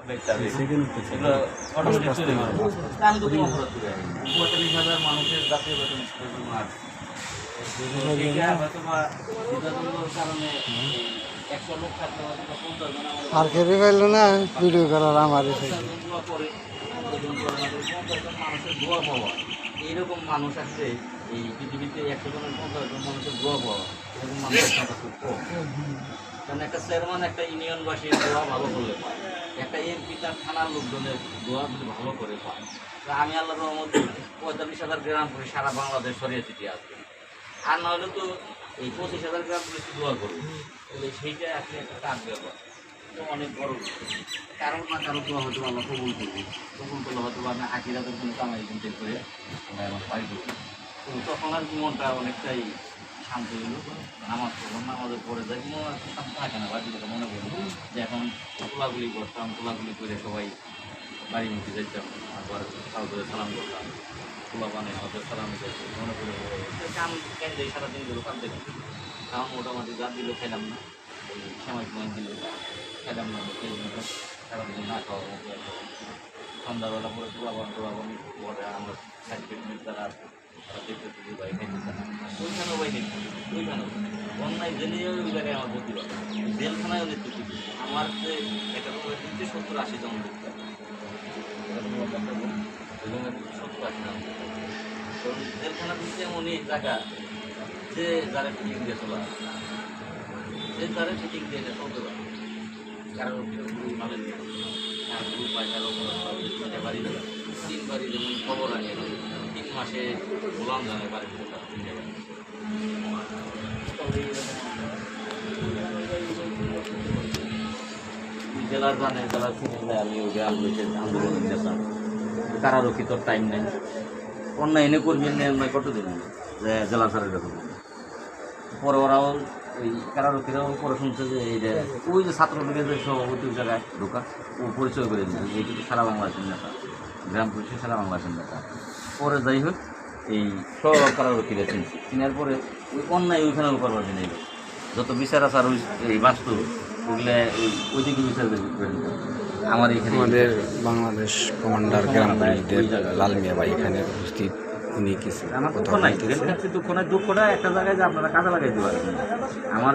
আমি তো কোনো অপরাধ করি 45,000 মানুষের জাতীয় বেতন স্কুলের জন্য আছে হয়তো বা দ্বিধাদ্বন্দ্বের কারণে 100 লোক থাকলে হয়তো 50 জন আর খেতে পারল না ভিডিও করার আমার দোয়া করে মানুষের দোয়া পাওয়া এইরকম মানুষ আছে এই পৃথিবীতে 100 জনের 50 জন মানুষের দোয়া পাওয়া এরকম মানুষের সংখ্যা খুব কম। কারণ একটা চেয়ারম্যান একটা ইউনিয়নবাসীর দোয়া ভালো করলে পায়, একটা এমপি তার থানার লোকজনের দোয়া যদি ভালো করে পায়, তা আমি আল্লাহর রহমতে 45,000 গ্রাম করে সারা বাংলাদেশ ছড়িয়ে ছিটিয়ে আসবে। আর না হলে তো এই 25,000 গ্রাম করে দোয়া করবে, তাহলে সেইটা একটা কাজ ব্যাপার অনেক বড়। কারণ না কারো দোয়া হয়তো আল্লাহ কবুল করবে, কবুল করলে হয়তো আমি আখিরাতের জন্য কামাই কিনতে করে আমরা এখন পাই করবো। তো তখন আর মনটা অনেকটাই শান্ত হইল। নামাজ পড়লাম, নামাজের পরে যাই মনে শান্ত থাকে না, বাড়ির কথা মনে করি যে এখন তোলাগুলি করতাম, তোলাগুলি করে সবাই বাড়ি মুখে যাইতাম, আবার কাউকে সালাম করতাম, তোলা পানে হয়তো সালাম দিতে মনে করে কান কেন্দ্রে সারাদিনগুলো কান দেখি কারণ মোটামুটি যা দিল খেলাম না, ওই সময় সময় দিল খেলাম না, সারাদিন না খাওয়ার মতো সন্ধ্যাবেলা পরে তোলাবান পরে আমরা সার্টিফিকেট দ্বারা তারা দেখতে থাকি ভাই খাইতে চান ওইখানেও ভাই দেখতে ওইখানেও অন্যায় জেনে ওই জায়গায় আমার প্রতিবাদ জেলখানায়ও দেখতে থাকি আমার যে একটা 70-80 জন দেখতে 70-80 জন কারণ জেলখানা দিচ্ছে এমনই জায়গা যে যারা ফিটিং দিয়ে চলা যে যারা ফিটিং দিয়ে চলতে পারে কারোর ভালো পয়সার বাড়ি 3 বাড়ি যেমন খবর আগে 3 মাসে গোলাম জানে বাড়ি জেলার জানে যারা চিনে আমি ওই আন্দোলনের নেতা কারারক্ষী তোর টাইম নেই অন্যায় এনে করবেন অন্যায় কত দিন জেলা স্যারের যখন পরে ওরাও ওই কারারক্ষীরাও পরে শুনছে যে এই যে ওই যে ছাত্রলীগের যে সভাপতি ওই জায়গায় ঢোকা ও পরিচয় করে দিয়েছে যে এটি সারা বাংলাদেশের নেতা, গ্রাম পুলিশের সারা বাংলাদেশের নেতা। পরে যাই হোক এই সব কারারক্ষীরা চিনছে, চিনার পরে ওই অন্যায় ওইখানেও করবার দিন এই যত বিচার আছে আর ওই এই বাস্তব ওগুলো ওইদিকে বিচার আমার এখানে আমাদের বাংলাদেশ কমান্ডার গ্রাম পুলিশের লাল মিয়া ভাই এখানে উপস্থিত। উনি কিছু আমার দুঃখ নাই, দুঃখটা একটা জায়গায় যে আপনারা কাজে লাগাইতে পারেন আমার